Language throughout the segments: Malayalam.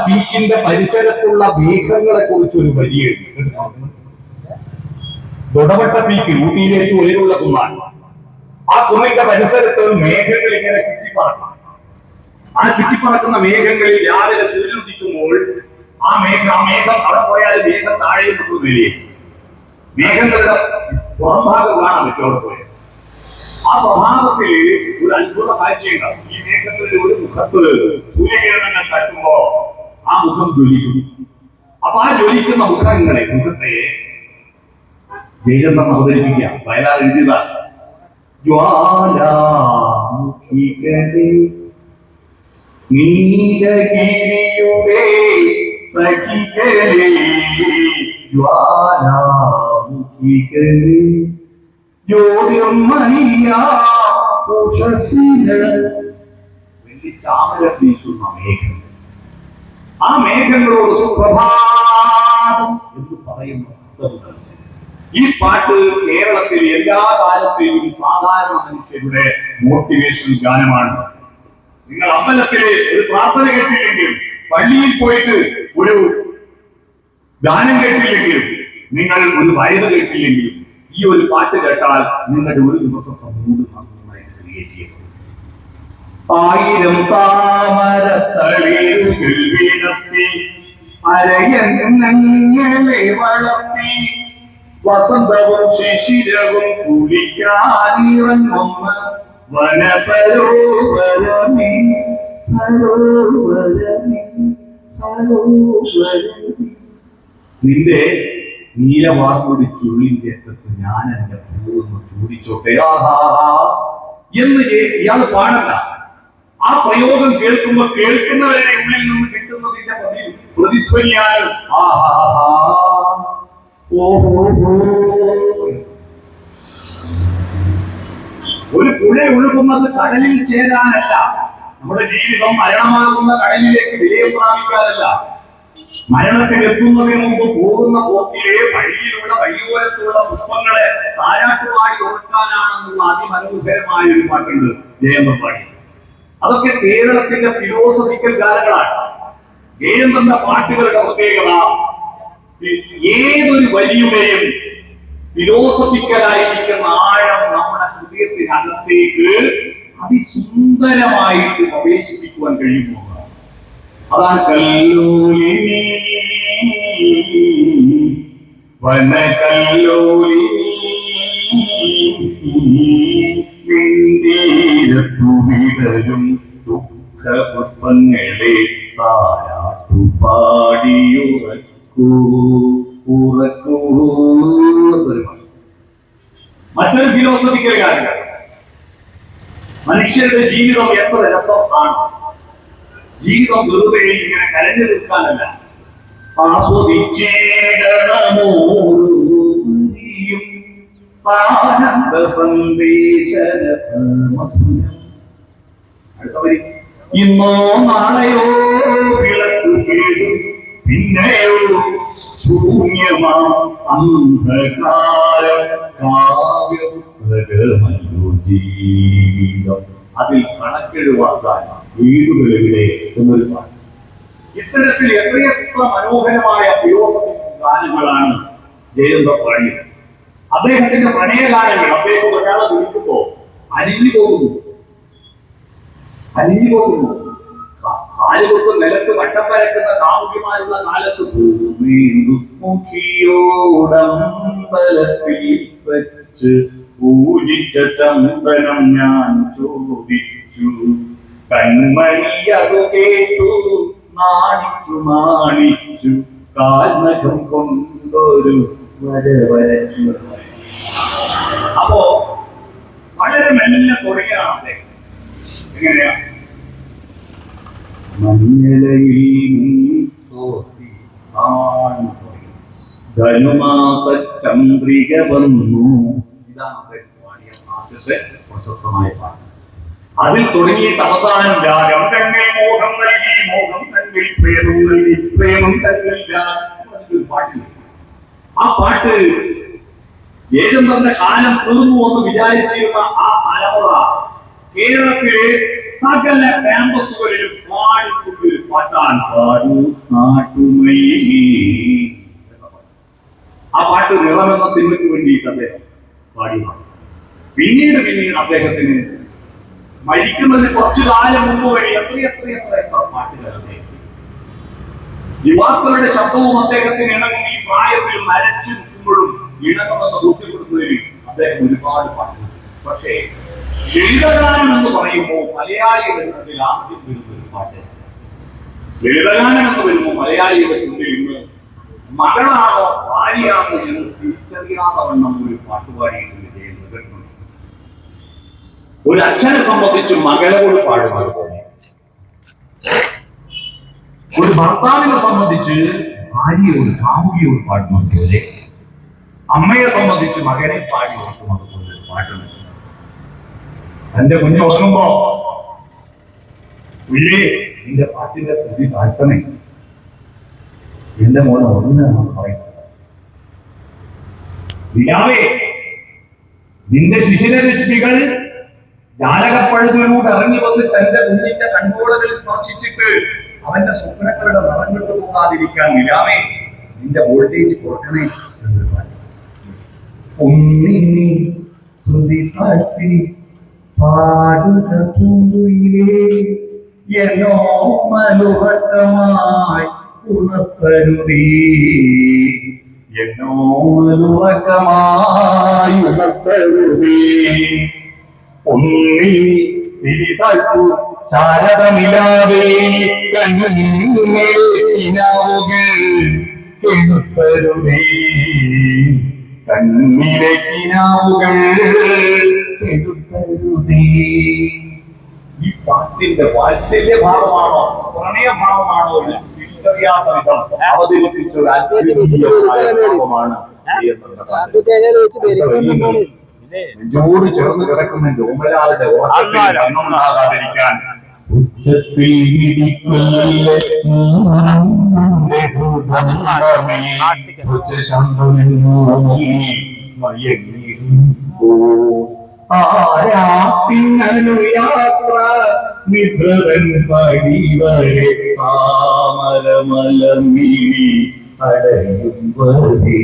പീക്കിന്റെ പരിസരത്തുള്ള മേഘങ്ങളെ കുറിച്ചൊരു വരി എഴുതി. ദൊടവട്ട പീക്ക് ഊട്ടിയിലേക്ക് ഉയരുള്ള കുന്നാണ്. ആ കുന്നിന്റെ പരിസരത്ത് മേഘങ്ങൾ ഇങ്ങനെ ചുറ്റിപ്പറക്കണം. ആ ചുറ്റിപ്പറക്കുന്ന മേഘങ്ങളിൽ രാവിലെ സൂര്യൻ ഉദിക്കുമ്പോൾ ആ മേഘം അവിടെ പോയാൽ മേഘം താഴെ വരികയും മേഘങ്ങളുടെ പുറംഭാഗം കാണാൻ പറ്റും. അവിടെ പോയത് ആ പ്രഭാതത്തിൽ ഒരു അത്ഭുത കാഴ്ചയുണ്ടാവും. ഈ മേഘങ്ങളുടെ ഒരു മുഖത്ത് സൂര്യകിരണങ്ങൾ തട്ടുമ്പോ ആ മുഖം ജ്വലിക്കും. അപ്പൊ ആ ജ്വലിക്കുന്ന മുഖത്തെ ജയചന്ദ്രൻ അവതരിപ്പിക്കുക. വയലാർ എഴുതിയതാണ്. ജ്വാലാമുഖികളെ നീലഗിരിയുടെ സഖികളെ ജ്വാലാമുഖികളെ വലിയ ചാമര വീശുന്ന മേഘം. ആ മേഘങ്ങളോട് സുപ്രഭാതം എന്ന് പറയുന്ന സത്യമുണ്ട്. ഈ പാട്ട് കേരളത്തിൽ എല്ലാ കാലത്തെയും സാധാരണ മനുഷ്യരുടെ മോട്ടിവേഷൻ ഗാനമാണ്. നിങ്ങൾ അമ്പലത്തില് ഒരു പ്രാർത്ഥന കേട്ടില്ലെങ്കിലും, പള്ളിയിൽ പോയിട്ട് ഒരു ഗാനം കേട്ടില്ലെങ്കിലും, നിങ്ങൾ ഒരു വയറ് കേട്ടില്ലെങ്കിലും, ഈ ഒരു പാട്ട് കേട്ടാൽ നിങ്ങളുടെ ഒരു ദിവസത്തെ മൂഡ് നന്നായിട്ട് ക്രിയേറ്റ് ചെയ്യപ്പെടും. 1000 താമരത്തളിരുകൾ വീണത്തി അരയന്നങ്ങളെ വളർത്തി വസന്തവും ശിശിരവും കുളിക്കാനിറങ്ങുന്ന വനസരോവരമേ സരോവരമേ സരോവരമേ. നിന്റെ നീലവാർമുടി ചുള്ളിന്റെ അറ്റത്ത് ഞാൻ എന്റെ പൂർണ്ണ ചൂടിച്ചോട്ടെ എന്ന് ഇയാൾ പാടല്ല. ആ പ്രയോഗം കേൾക്കുമ്പോ കേൾക്കുന്നവരുടെ ഉള്ളിൽ നിന്ന് കിട്ടുന്നതിന്റെ പ്രതിധ്വനിയാണ് ഒരു പുഴ ഒഴുകുന്നത് കടലിൽ ചേരാനല്ല. നമ്മുടെ ജീവിതം മരണമാകുന്ന കടലിലേക്ക് വിലയം പ്രാപിക്കാനല്ല. മരണത്തിൽ എത്തുന്നതിന് മുമ്പ് പോകുന്ന പോക്കിലെ വഴിയിലുള്ള വഴിയോരത്തുള്ള പുഷ്പങ്ങളെ താരാട്ടുപാടി ഓർക്കാനാണെന്നുള്ള അതിമനോഹരമായ ഒരു പാട്ടുണ്ട് ജയചന്ദ്രൻ പാടി. അതൊക്കെ കേരളത്തിന്റെ ഫിലോസഫിക്കൽ ഗാനങ്ങളാണ്. ജയചന്ദ്രന്റെ പാട്ടുകളുടെ പ്രത്യേകത ഏതൊരു വരിയുടെയും ഫിലോസഫിക്കലായിരിക്കുന്ന ആഴം നമ്മുടെ ഹൃദയത്തിനകത്തേക്ക് അതിസുന്ദരമായിട്ട് പ്രവേശിപ്പിക്കുവാൻ കഴിയുന്നു. അതാണ് കല്ലോലിനി വനകല്ലോലിനി വിടരും ദുഃഖ പുഷ്പങ്ങളെ താരാട്ടുപാടിയുറക്കൂ ഉറക്കൂ. മറ്റൊരു ഫിലോസഫിക്കൽ കാര്യം, മനുഷ്യരുടെ ജീവിതം എത്ര രസമാണ്. ജീവിതം വെറുതെ ഇങ്ങനെ കരഞ്ഞു നിൽക്കാനല്ല, ആസ്വദിച്ചേടണമോയും ആനന്ദ സന്ദേശരസമധുരം. അടുത്ത വരി, ഇന്നോ നാളെയോ വിളക്കു കേടും പിന്നെയോ ശൂന്യമാം അന്ധകാരം കാവ്യപുസ്തകമല്ലോ ജീവിതം. അതിൽ കണക്കെഴുവാക്കാൻ വീടുകളിലെ എന്നൊരു പാട്ട്. ഇത്തരത്തിൽ എത്രയെത്ര മനോഹരമായ ഫിലോസഫി ഗാനങ്ങളാണ് ജയചന്ദ്രൻ പാടിയത്. അദ്ദേഹത്തിന്റെ പ്രണയഗാനങ്ങൾ അദ്ദേഹം ഒരാളെ വിളിക്കുമ്പോ അലിഞ്ഞു പോകുന്നു. കാലുകൊത്ത് നിലത്ത് വട്ടം വരക്കുന്ന കാമുകിമാരുള്ള കാലത്ത് മുഖിയോടമ്പലത്തിൽ വെച്ച് പൂജിച്ച ചന്ദനം ഞാൻ ചോദിച്ചു, കൺമണി അതു കേട്ടു നാണിച്ചു കാൽനഖം കൊണ്ടൊരു വരച്ചു. അപ്പോ വളരെ മെല്ലെ തുടങ്ങിയാണ് അദ്ദേഹം. എങ്ങനെയാ? മഞ്ഞളയിൽ ധനുമാസ ചന്ദ്രിക വന്നു. ഇതാണ് അദ്ദേഹം പാടിയ ആദ്യത്തെ പ്രശസ്തമായ പാട്ട്. അതിൽ തുടങ്ങിയിട്ട് അവസാനം രാഗം തന്നെ മോഹം നൽകി, മോഹം തന്നെ പ്രേമം നൽകി, പ്രേമം തന്നെ രാഗം പാട്ടില്ല. ആ പാട്ട് ജയചന്ദ്രന്റെ കാലം തീർന്നു എന്ന് വിചാരിച്ചിരുന്ന ആ തലമുറ കേരളത്തിലെ സകല ക്യാമ്പസുകളിലും പാടിക്കൊണ്ട് പാട്ടാൻ പാടൂ നാട്ടുമയിലേ. ആ പാട്ട് നിറം എന്ന സിനിമയ്ക്ക് വേണ്ടിയിട്ട് അദ്ദേഹം പാടിയതാണ്. പിന്നീട് അദ്ദേഹത്തിന് മരിക്കുന്നതിന് കുറച്ചു കാലം മുമ്പ് വഴി എത്ര പാട്ടുകൾ അദ്ദേഹം. യുവാക്കളുടെ ശബ്ദവും അദ്ദേഹത്തിന് ഇണങ്ങും. ഈ പ്രായത്തിൽ നരച്ചു നിൽക്കുമ്പോഴും ഇണങ്ങുമെന്ന് ബോധ്യപ്പെടുന്നതിൽ അദ്ദേഹം ഒരുപാട് പാട്ടുകൾ. പക്ഷേ ലളിതഗാനം എന്ന് പറയുമ്പോൾ മലയാളിയുടെ ചുണ്ടിൽ ആദ്യം വരുന്ന ഒരു പാട്ട്. ലളിതഗാനം എന്ന് വരുമ്പോൾ മലയാളിയുടെ ചുണ്ടിൽ ഇന്ന് മകളാണോ ഭാര്യയാണോ എന്ന് തിരിച്ചറിയാതെ വണ്ണം ഒരു പാട്ടുപാടിയിട്ട് ചെയ്യുന്നത്. ഒരു അച്ഛനെ സംബന്ധിച്ച് മകളോട് പാടുന്നത് പോലെ, ഒരു ഭർത്താവിനെ സംബന്ധിച്ച് ഭാര്യയോട് കാമുകിയോട് പാടുന്നത് പോലെ, അമ്മയെ സംബന്ധിച്ച് മകനെ പാടി ഓർക്കുന്നത് പോലെ പാട്ടുണ്ട്. തന്റെ കുഞ്ഞ് ഉറങ്ങുമ്പോ ഉള്ളേ നിന്റെ പാട്ടിന്റെ സ്ഥിതി താഴ്ത്തണേ, എന്റെ മോനെ ഉറങ്ങുന്നതാണ് പറയുന്നത്. നിന്റെ ശിശിരരശ്മികൾ ജാലകപ്പഴുതിലൂടെ ഇറങ്ങി വന്ന് തന്റെ കുഞ്ഞിന്റെ കൺപോളകളിൽ സ്പർശിച്ചിട്ട് അവന്റെ സ്വപ്നങ്ങളുടെ നിറഞ്ഞിട്ട് പോകാതിരിക്കാൻ നിലാവേ നിന്റെ വോൾട്ടേജ് കുറക്കണേ എന്നൊരു പാട്ട്. ഒന്നിനി ശ്രുതി താഴ്ത്തി പാടുക പൂങ്കുയിലേ, എന്നോ മലുഹക്കമായി ഉണർത്തരുതേ, എന്നോ മലുഹക്കമായി ഉണർത്തരുതേ. ഒന്നിനി തിരിതാഴ്ത്തു ശാരദമിലാവേ, കണ്ണിനാവുകൾ കെടുത്തരുതേ, കണ്ണിലേക്കിനാവുകൾ കെടുത്തരുതേ. ഈ പാട്ടിന്റെ വാത്സല്യഭാവമാണോ പ്രണയഭാവമാണോ എന്ന് തിരിച്ചറിയാത്ത വിധം അവതരിപ്പിച്ചൊരു അത്ഭുതമാണ്. നെഞ്ചോട് ചേർന്ന് കിടക്കുന്ന ഓമലാളുടെ ഓർമ്മയാകാതിരിക്കാൻ ഉച്ചത്തിൽ യാത്ര മിത്രൻ പടിവരെ താമരമലമിഴി അടയുമ്പതേ.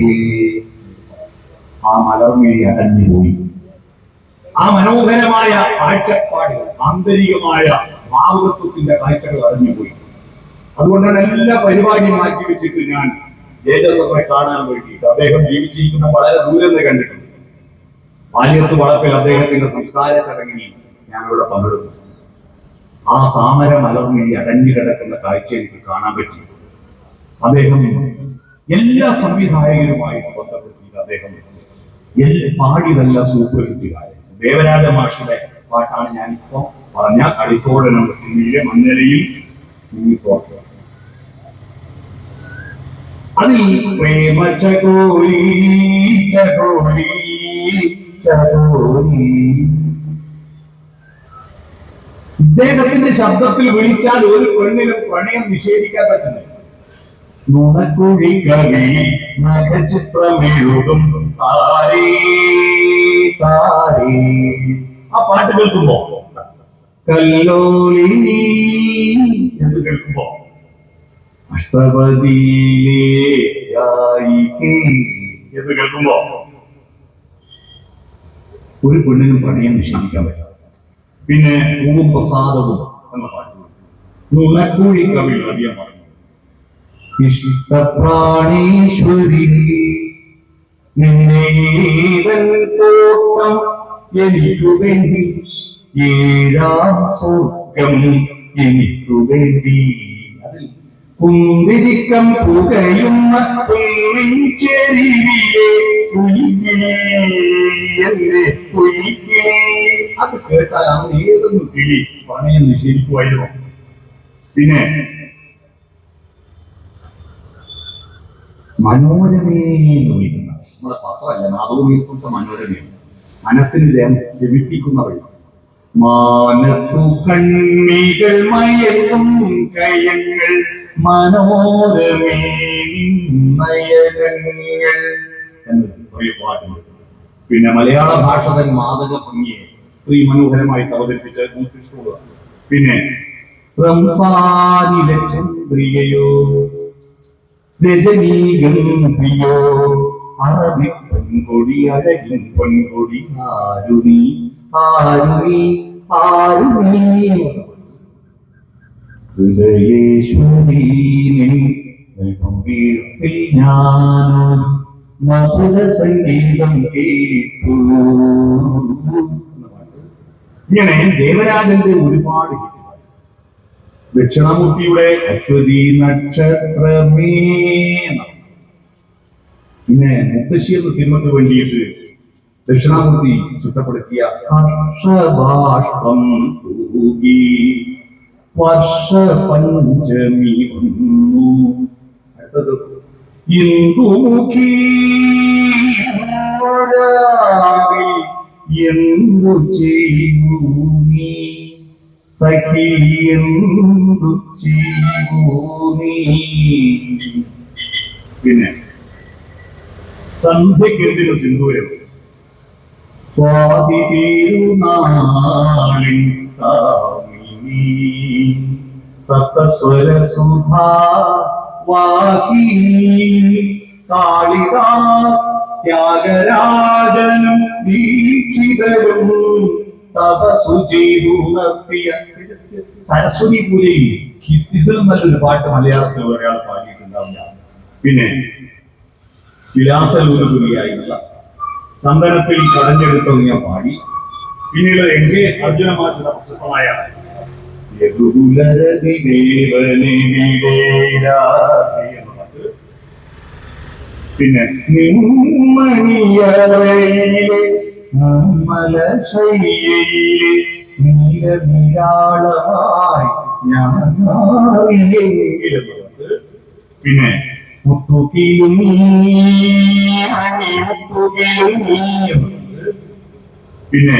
ആ മലർമിഴി അടഞ്ഞുപോയി. ആ മനോഹരമായ കാഴ്ചപ്പാടുകൾ, ആന്തരികമായ ഭാവുകത്വത്തിന്റെ കാഴ്ചകൾ അറിഞ്ഞുപോയി. അതുകൊണ്ടാണ് എല്ലാ പരിപാടിയും മാറ്റി വെച്ചിട്ട് ഞാൻ ജയചന്ദ്രനെ കാണാൻ വേണ്ടിയിട്ട്. അദ്ദേഹം ജീവിച്ചിരിക്കുന്ന വളരെ ദൂരം നിന്ന് കണ്ടിട്ടുണ്ട്. പാലിയത്ത് വളപ്പിൽ അദ്ദേഹത്തിന്റെ സംസ്കാര ചടങ്ങിൽ ഞാനിവിടെ പങ്കെടുത്തു. ആ താമര മലർമിഴി അടഞ്ഞു കിടക്കുന്ന കാഴ്ച എനിക്ക് കാണാൻ പറ്റി. അദ്ദേഹം എല്ലാ സംവിധായകരുമായിട്ട് ബന്ധപ്പെടുത്തിയിട്ട് അദ്ദേഹം പാടിയതല്ല സൂപ്പർ ഹിറ്റുകാരൻ. ദേവരാജ മാഷിന്റെ പാട്ടാണ് ഞാനിപ്പോ പറഞ്ഞ കളിക്കോടൻ എന്ന സിനിമയിലെ മഞ്ഞലയിൽ മുങ്ങിപ്പോക്കുക. അതിൽ പ്രേമ ചകോരി ചകോരി ചകോരി ഇദ്ദേഹത്തിന്റെ ശബ്ദത്തിൽ വിളിച്ചാൽ ഒരു പെണ്ണിനും പ്രണയം നിഷേധിക്കാൻ പറ്റുന്നില്ല. നുണക്കുഴി കവി നഖചിത്രമെഴുതും താരേ താരേ. ആ പാട്ട് കേൾക്കുമ്പോ കല്ലോലിനി എന്ന് കേൾക്കുമ്പോ അഷ്ടപതിയിലേ എന്ന് കേൾക്കുമ്പോ ഒരു പെണ്ണിനും പ്രണയം നിഷേധിക്കാൻ പറ്റാതെ. പിന്നെ പൂവും പ്രസാദവും എന്ന പാട്ട് നുണക്കുഴി കവി അധികം പറഞ്ഞു. ഇഷ്ടപ്രാണീശ്വരി നിന്നേതൻ തോട്ടം എനിക്കു വേണ്ടി, ഏഴാം സ്വർഗം എനിക്കു വേണ്ടി. അതിൽ കുന്തിരിക്കം പുകയുന്ന ചെരിവിയെ അത് കേട്ടാൽ അന്ന് ഏതൊന്നും കിളി പ്രണയം നിഷേധിക്കുമായിരുന്നു. പിന്നെ മനോരമേ എന്ന് വിളിക്കുന്ന നമ്മുടെ പത്രമല്ല, നാദോമീർത്ത മനോരമയാണ്. മനസ്സിന് ജപിപ്പിക്കുന്ന വഴി. മാനത്തു കണ്ണികൾ മയക്കും കയങ്ങൾ മനോരമേ നയനങ്ങൾ എന്നൊരു പാട്ടുണ്ട്. പിന്നെ മലയാള ഭാഷ തൻ മാതക ഭംഗിയെ മനോഹരമായിട്ട് അവതരിപ്പിച്ച. പിന്നെ റംസാനിലെ ചന്ദ്രികയോ രജനീഗന്ധിയോ അറബി പൊൻകൊടി അഴകിൻ പൊൻകൊടി ആരുണി ആരുണി ആരുണി ഹൃദയേശ്വരി നെടുവീർപ്പിൽ ഞാനൊരു മധുര സംഗീതം കേട്ടു. ഇങ്ങനെ ദേവരാജന്റെ ഒരുപാട് ദക്ഷിണാമൂർത്തിയുടെ അശ്വതി നക്ഷത്രമേ. പിന്നെ മുത്തശ്ശി എന്ന സിനിമയ്ക്ക് വേണ്ടിയിട്ട് ദക്ഷിണാമൂർത്തി ചിട്ടപ്പെടുത്തിയ ഹർഷബാഷ്പം തൂകി വർഷ പഞ്ചമി വന്നു. അടുത്തത് ഇന്ദുമുഖി എന്തു ചെയ്യൂ നീ സഖി എന്തു ചെയ്യൂ നീ. പിന്നെ സന്ധ്യക്കെന്തിനു സിന്ദൂരം സ്വാതി തിരുനാളിൻ കാമിനി സപ്തസ്വര സുധാ വാഹിനി കാളിദാസ് ത്യാഗരാജനും ദീക്ഷിതരും തപസ്സു ചെയ്തു നടത്തിയ സരസ്വതി പൂജയിൽ ഇതിലും നല്ലൊരു പാട്ട് മലയാളത്തിൽ ഒരാൾ പാടിയിട്ടുണ്ടാവില്ല. പിന്നെ വിലാസലൂരുപുരിയായിട്ടുള്ള ചന്ദനത്തിൽ കടഞ്ഞെടുത്തത് ഞാൻ പാടി. പിന്നീട് എന്റെ അർജുന മാഷിന്റെ പ്രസിദ്ധമായ പിന്നെ നീലനിരാളമായി ഞാൻ പിന്നെ മുത്തുകിലും പിന്നെ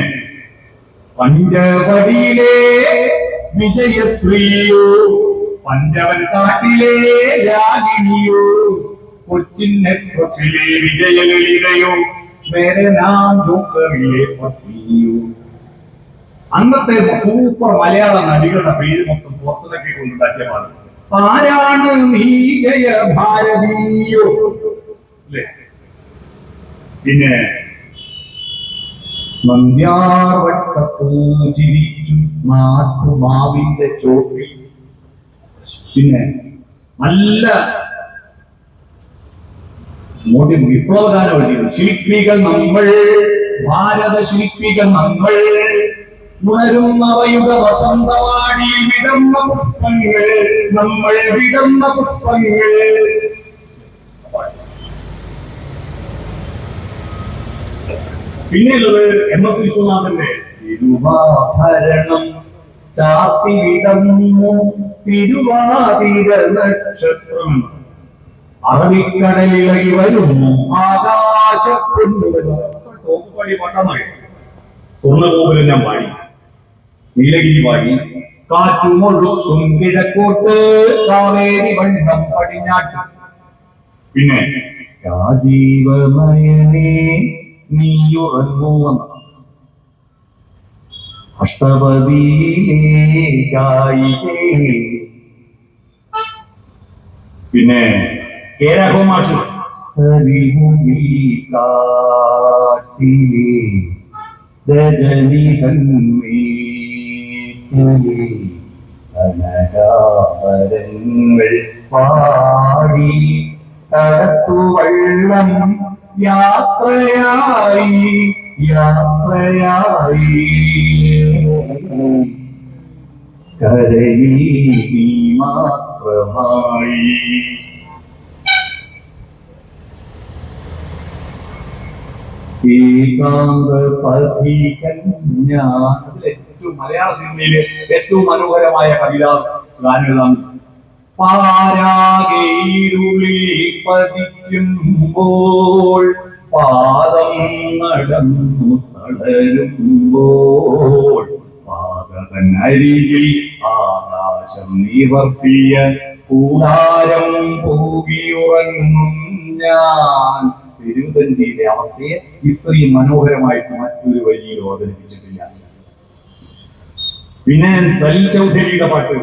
പഞ്ചവടിയിലെ വിജയശ്രീയോ പഞ്ചവൻ കാട്ടിലെ രാഗിണിയോ കൊച്ചിൻ എക്സ്പ്രസിലെ വിജയലളിതയോ മേരെ നാം ജോക്കറിലെ പത്നിയോ. അന്നത്തെ സൂപ്പർ മലയാള നടികളുടെ പേര് മൊത്തം പുറത്തുനിന്നൊക്കെ കൊണ്ടുണ്ടാക്കിയ പാടും. ആരാണ് നീ ജയ ഭാരതീയോ അല്ലേ. പിന്നെ നന്ദ്യാർവട്ടപ്പൂചിരിച്ചു നാട്ടുമാവിന്റെ ചോട്ടിൽ. പിന്നെ നല്ല മോദി വിപ്ലവഗാനം എഴുതിയത് ശില്പികൾ നമ്മൾ ഭാരത ശില്പികൾ നമ്മൾ ഉണരും നവയുഗ വസന്തവാടി വിടർന്ന പുഷ്പങ്ങൾ നമ്മൾ വിടർന്ന പുഷ്പങ്ങൾ. പിന്നെയുള്ളത് MS വിശ്വനാഥന്റെ തിരുവാഭരണം ചാത്തി വിടർന്നു തിരുവാതിര നക്ഷത്രം അറബിക്കടലിളകി വരുന്നു ആകാശപ്പൊന്നുവരുന്നു. പാടി പാട്ടാന്നറിയാം. സ്വർണ്ണഗോപുരം ഞാൻ പാടി, നീലഗിരി പാടി, കാറ്റുമൊഴുക്കും കിഴക്കോട്ട് കാവേരി വണ്ണം പടിഞ്ഞാട്ട്. പിന്നെ രാജീവമയനേ നീയുറങ്ങുവന്ന അഷ്ടപതിയിലേ ഗായികേ. പിന്നെ കേരഹോമാഷ് കാട്ടിലെ രജനി കനകാമരങ്ങൾ പാടി കടത്തുവള്ളം യാത്രയായി യാത്രയായി കരയിൽ നീ മാത്രമായി. ഏറ്റവും മലയാള സിനിമയിലെ ഏറ്റവും മനോഹരമായ കവിത ഗാനം പാരാകേരുളി പതിക്കുമ്പോൾ പാദം നടന്നു തളരുമ്പോൾ പാദതൻ അരികിൽ ആകാശം നിവർത്തിയ കൂടാരം പൂകിയുറങ്ങും ഞാൻ. തിരുവനന്തപുരത്തിന്റെ അവസ്ഥയെ ഇത്രയും മനോഹരമായിട്ട് മറ്റൊരു വരിയിൽ അവതരിപ്പിച്ചിട്ടില്ല. പിന്നെ സലിൽ ചൗധരിയുടെ പാട്ട്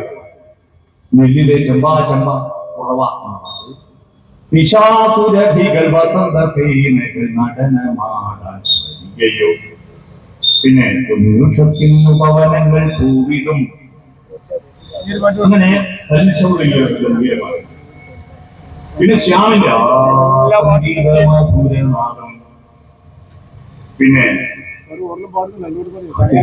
നെല്ലിലെ ചെമ്പാ ചെമ്പ കുറവ. നിശാസുരഭികൾ വസന്ത സേനകൾ നടനമാടാൻ വരികയോ. പിന്നെ ഉഷസിന്നു പവനങ്ങൾ പൂവിടും. അങ്ങനെ ഗംഭീരമാണ്. പിന്നെ ശ്യാമിന്റെ മധുരനാദം. പിന്നെ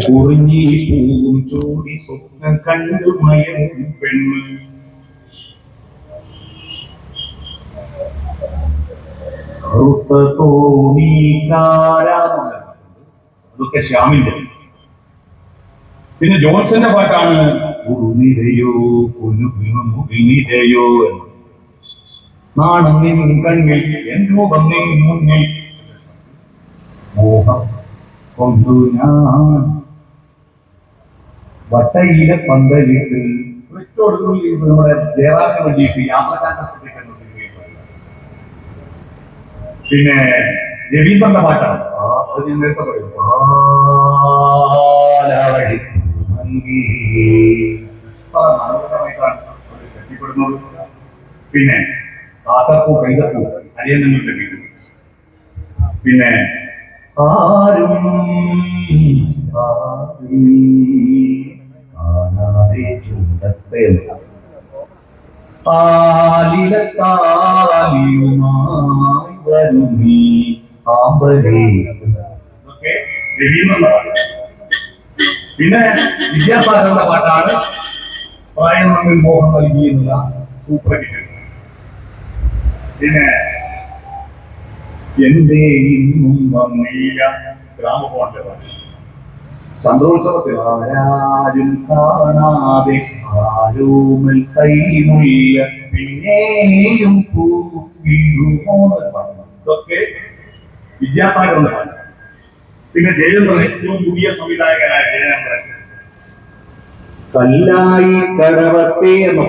കുറിഞ്ഞി പൂവും ചോടി സ്വപ്നം കണ്ടു മയങ്ങും പെണ്ണ്. കറുത്ത തോണിക്കാരാണ്. അതൊക്കെ ശ്യാമിന്റെ. പിന്നെ ജോൺസന്റെ പാട്ടാണ് ഉറുനിരയോ മുകിനിരയോ എന്ന്. നാണം നിൻ കണ്ണിൽ എൻ മുഖം നിൻ മുന്നിൽ മോഹം കൊണ്ടു ഞാൻ വട്ടയിലെ പന്തലിട്ട് നമ്മുടെ ജയറാമിന് വേണ്ടിയിട്ട് യാത്രക്കാരനെ ശ്രദ്ധിക്കുന്ന സിനിമയിൽ. പിന്നെ രവീന്ദ്രന്റെ പാട്ടാണ്. അത് ഞാൻ നേരത്തെ പറയും. ശക്തിപ്പെടുന്നത്. പിന്നെ കാക്കപ്പൂ കൈതപ്പൂ അരിയന്നങ്ങളുടെ വീട്. പിന്നെ ആരും കാണാതെ ചുണ്ടത്തെ ആലിലത്താലിയുമായി വരുന്നീ ആമ്പലേ. ഇതൊക്കെ രവീന്ദ്രന്റെ പാട്ട്. പിന്നെ വിദ്യാസാഗറിന്റെ പാട്ടാണ് പ്രായം നമ്മിൽ മോഹം നൽകിയെന്നുള്ള സൂപ്പർ ഹിറ്റ്. പിന്നെ എന്റെ ഇന്നും വന്നില്ല ഗ്രാമഫോണിന്റെ പാട്ട്. ചന്ദ്രോത്സവത്തിൽ ആരാരും കാണാതെ ആരോമൽ കൈമൊഴിയ പിന്നെയും പൂവിടുമോ. ഇതൊക്കെ വിദ്യാസാഗറിന്റെ പാട്ട്. പിന്നെ ജയചന്ദ്രൻ, ഏറ്റവും പുതിയ സംവിധായകനായ ജയചന്ദ്രൻ കല്ലായി കടവത്തെ എന്നോ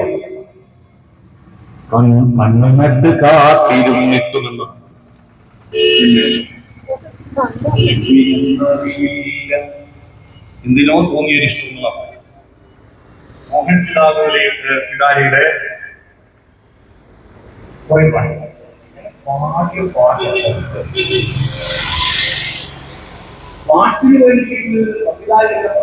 കണ്ണു നട്ട് കാത്തിരുന്നിട്ടുമെന്ന്. എന്തിനോ തോന്നിയൊരു ഇഷ്ടമുള്ള മോഹൻ സിതാരിയുടെ പാട്ടിന് വേണ്ടിയിട്ട് സംവിധായകരുടെ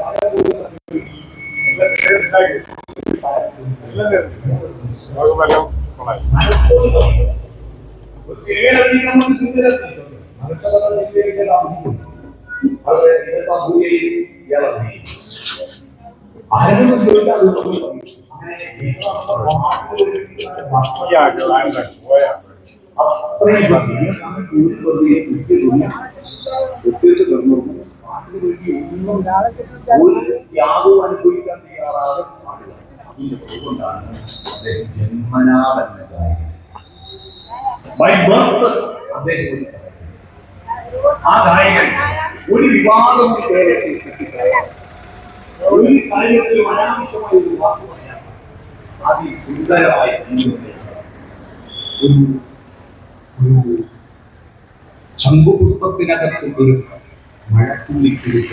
ത്യാഗവും അനുഭവിക്കാൻ തയ്യാറാതെ പാടുക. അതുകൊണ്ടാണ് അദ്ദേഹം ജന്മനാ തന്നെ ഗായകൻ. ബൈ ബർത്ത് അദ്ദേഹം ആ ഗായകൻ ഒരു വിവാദവും കേരളത്തിൽ സൃഷ്ടിക്കാതെ ഒരു കാര്യത്തിലും അനാവശ്യമായ ഒരു വാക്ക് പറയാൻ അതിസുന്ദരമായ ഒരു ശംഖുപുഷ്പത്തിനകത്ത് ഒരു മഴത്തുള്ളി കുരുക്ക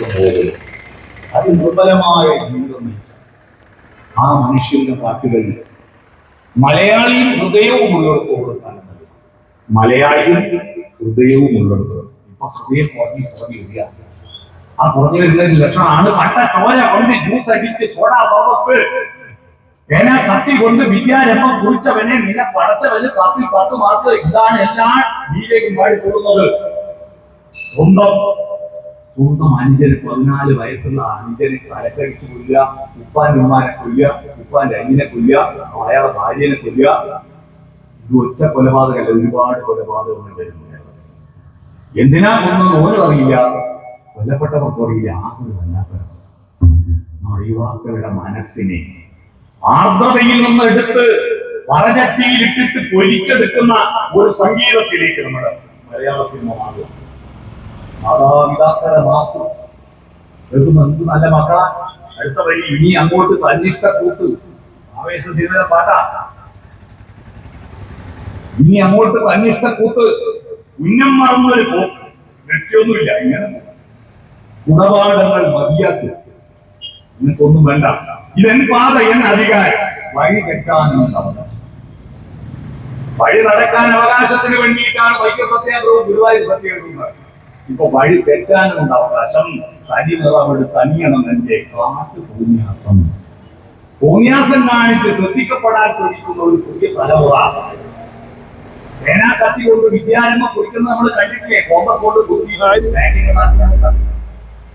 അത് നിർബലമായ ജീവിതം നയിച്ച ആ മനുഷ്യന്റെ പാട്ടുകൾ മലയാളിയും ഹൃദയവും ഉള്ളിടത്ത് കൊടുക്കാൻ. മലയാളിയും ഹൃദയവും ഉള്ളിടത്ത് ഇപ്പൊ ഹൃദയം കുറഞ്ഞു വരിക. ആ കുറഞ്ഞു വരുന്നതിന് ലക്ഷണമാണ് കട്ട ചോര കൊണ്ട് ജ്യൂസ് അടിച്ച് സോഡാ സർവത്ത് പേന കത്തി കൊണ്ട് വിദ്യാരംഭം കുറിച്ചവനെ നിന്നെ പടച്ചവന് 10 മാർക്ക്. ഇതാണ് എല്ലാ ബിയിലേക്കും പാടിക്കൊള്ളുന്നത്. സ്വന്തം അനുജന് 14 വയസ്സുള്ള അനുജനെ തലക്കടിച്ചു കൊല്ലുക, ഉപ്പാന്റെ ഉമ്മാനെ കൊല്ലുക, ഉപ്പാന്റെ അനിയനെ കൊല്ലുക, അയാളെ ഭാര്യനെ കൊല്ലുക. ഇത് ഒറ്റ കൊലപാതകമല്ല, ഒരുപാട് കൊലപാതകങ്ങൾ വരുന്നു. എന്തിനാ കൊന്നത് ഓരോ അറിയില്ല, കൊല്ലപ്പെട്ടവർക്കും അറിയില്ല. ആ ഒരു വല്ലാത്തൊരവസ്ഥ. നമ്മുടെ യുവാക്കളുടെ മനസ്സിനെ ആർദ്രതയിൽ നിന്ന് എടുത്ത് പറചട്ടിയിലിട്ടിട്ട് പൊരിച്ചെടുക്കുന്ന ഒരു സംഗീതത്തിലേക്ക് നമ്മുടെ മലയാള സിനിമ മാറുക. മാതാപിതാക്കളെ മാത്രം എന്ത് നല്ല മക്കളാ. അടുത്ത വഴി ഇനി അങ്ങോട്ട് തന്നിഷ്ട കൂട്ട് ആവേശ സിനിമയുടെ പാട്ടാ. ഇനി അങ്ങോട്ട് തന്നിഷ്ട കൂട്ട് ഉന്നം മറന്നൊരു പോക്ക്. ലക്ഷ്യമൊന്നുമില്ല. ഇങ്ങനെ ഗുണപാഠങ്ങൾ മതിയാക്കും. നിനക്കൊന്നും വേണ്ട. ഇതെൻ പാത, എൻ അധികാരം. വഴി തെറ്റാനുണ്ട് അവകാശം. വഴി നടക്കാൻ അവകാശത്തിന് വേണ്ടിയിട്ടാണ് വൈക്കം സത്യാഗ്രഹവും ഗുരുവായൂർ സത്യാഗ്രഹവും. ഇപ്പൊ വഴി തെറ്റാനുണ്ട് അവകാശം. തനി നിറവെടു തനിയണം എന്റെ കാട്ടു പൂന്യാസം. പൂന്യാസം കാണിച്ച് ശ്രദ്ധിക്കപ്പെടാൻ ശ്രമിക്കുന്ന ഒരു പുതിയ തലമുറ. തേനാ കത്തി കൊണ്ട് വിദ്യാരംഭം കുറിക്കുന്നത് നമ്മൾ കണ്ടിട്ടില്ലേ? കോൺഗ്രസ് കൊണ്ട്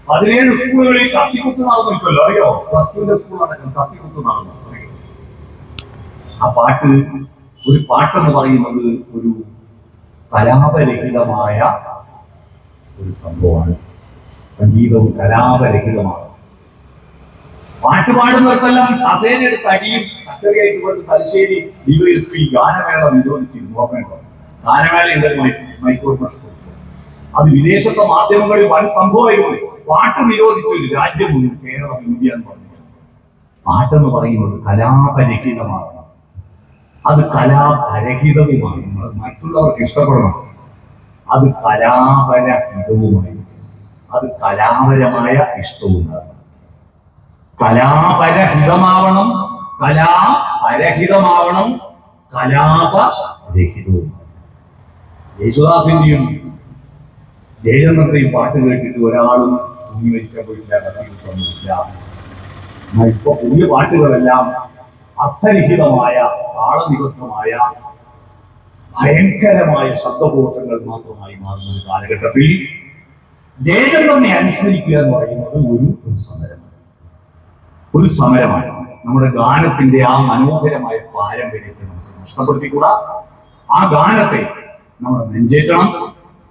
17 സ്കൂളുകളിൽ കത്തിക്കുത്ത് നടന്നിട്ടല്ലോ, അറിയോ? +2 സ്കൂൾ അടക്കം കത്തിക്കുത്ത് നടന്നു. ആ പാട്ട്, ഒരു പാട്ടെന്ന് പറയുന്നത് ഒരു കലാപരഹിതമായ ഒരു സംഭവമാണ്. സംഗീതവും കലാപരഹിതമാണ്. പാട്ട് പാടുന്നവർക്കെല്ലാം കസേരയെടുത്ത് അടിയും കസ്റ്ററിയായിട്ട് കൊണ്ട് തലശ്ശേരി DYSP ഗാനമേള നിരോധിച്ചിരുന്നു. ഓർമ്മയുണ്ടോ? ഗാനമേള ഉണ്ടെന്ന് മൈക്രോ പ്രശ്നം. അത് വിദേശത്തെ മാധ്യമങ്ങളിൽ വൻ സംഭവമായിരുന്നു. പാട്ട് നിരോധിച്ച ഒരു രാജ്യമുണ്ട്, കേരളം, ഇന്ത്യ എന്ന് പറഞ്ഞു. പാട്ടെന്ന് പറയുന്നത് കലാപരഹിതമാണ്. അത് കലാപരഹിതവുമാണ്. മറ്റുള്ളവർക്ക് ഇഷ്ടപ്പെടണം. അത് കലാപരഹിതവുമായി, അത് കലാപരമായ ഇഷ്ടവുണ്ടാകണം. കലാപരഹിതമാവണം, കലാപരഹിതമാവണം, കലാപരഹിതവും. യേശുദാസിന്റെയും ജയചന്ദ്രന്റെയും പാട്ട് കേട്ടിട്ട് ഒരാളും തൂങ്ങി മരിക്കാൻ പോയിട്ടില്ല, കത്തിയിട്ടില്ല. ഇപ്പൊ പുതിയ പാട്ടുകളെല്ലാം അർത്ഥരഹിതമായ, താളനിബദ്ധമായ, ഭയങ്കരമായ ശബ്ദകോശങ്ങൾ മാത്രമായി മാറുന്ന ഒരു കാലഘട്ടത്തിൽ ജയചന്ദ്രനെ അനുസ്മരിക്കുക എന്ന് പറയുന്നത് ഒരു സമരമാണ്. നമ്മുടെ ഗാനത്തിന്റെ ആ മനോഹരമായ പാരമ്പര്യത്തെ നമുക്ക് നഷ്ടപ്പെടുത്തിക്കൂടാ. ആ ഗാനത്തെ നമ്മൾ നെഞ്ചേറ്റണം.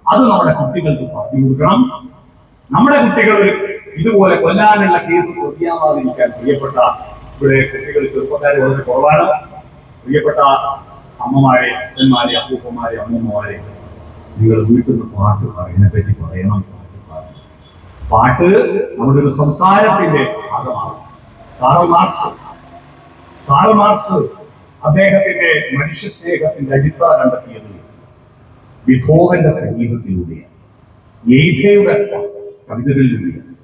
അത് നമ്മുടെ കുട്ടികൾക്ക് പറഞ്ഞു കൊടുക്കണം. നമ്മുടെ കുട്ടികൾ ഇതുപോലെ കൊല്ലാനുള്ള കേസ് പ്രതിയാവാതിരിക്കാൻ പ്രിയപ്പെട്ട, ഇവിടെ കുട്ടികൾ ചെറുപ്പക്കാർ വളരെ കുറവാണ്. പ്രിയപ്പെട്ട അമ്മമാരെ, അച്ഛന്മാരെ, അപ്പൂപ്പന്മാരെ, അമ്മൂമ്മമാരെ, നിങ്ങൾ വീട്ടിൽ നിന്ന് പാട്ട് ഇതിനെപ്പറ്റി പറയണം. പാട്ട് നമ്മുടെ ഒരു സംസ്കാരത്തിന്റെ ഭാഗമാണ്. കാറൽ മാർക്സ് അദ്ദേഹത്തിന്റെ മനുഷ്യ സ്നേഹത്തിന്റെ അടിത്തറ കണ്ടെത്തിയത് ബീഥോവന്റെ സംഗീതത്തിലൂടെയാണ്, ഗീതയുടെ കവിതകളിലൂടെയാണ്.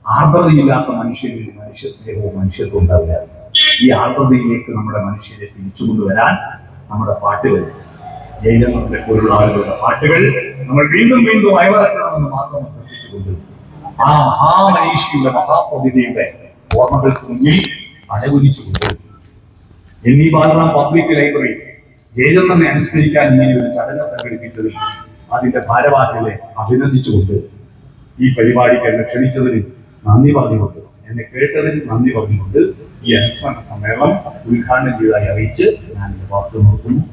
ആർദ്രതയില്ലാത്ത മനുഷ്യരിൽ മനുഷ്യ സ്നേഹവും മനുഷ്യത്വം ഉണ്ടാവില്ല. ഈ ആർദ്രതയിലേക്ക് നമ്മുടെ മനുഷ്യരെ തിരിച്ചു കൊണ്ടുവരാൻ നമ്മുടെ പാട്ടുകൾ, ജയചന്ദ്രനെ പോലുള്ള ആളുകളുടെ പാട്ടുകൾ നമ്മൾ വീണ്ടും വീണ്ടും അയവിറക്കണമെന്ന് മാത്രം അഭ്യർത്ഥിച്ചുകൊണ്ട് ആ മഹാമനീഷിയുടെ, മഹാപ്രതിഭയുടെ ഓർമ്മകൾക്ക് മുന്നിൽ അടകുരിച്ചുകൊണ്ട് എന്നീ ബാലറാം പബ്ലിക് ലൈബ്രറി ജയചന്ദ്രനെ അനുസ്മരിക്കാൻ ഇങ്ങനെ ഒരു ചടങ്ങ് സംഘടിപ്പിച്ചതിൽ അതിന്റെ ഭാരവാഹികളെ അഭിനന്ദിച്ചുകൊണ്ട് ഈ പരിപാടിക്ക് എന്നെ ക്ഷണിച്ചതിന് നന്ദി പറഞ്ഞുകൊണ്ട്, എന്നെ കേട്ടതിന് നന്ദി പറഞ്ഞുകൊണ്ട് ഈ അനുസ്മരണ സമ്മേളനം ഉദ്ഘാടനം ചെയ്തതായി അറിയിച്ച് ഞാൻ എന്റെ വാക്ക് നിർത്തുന്നു.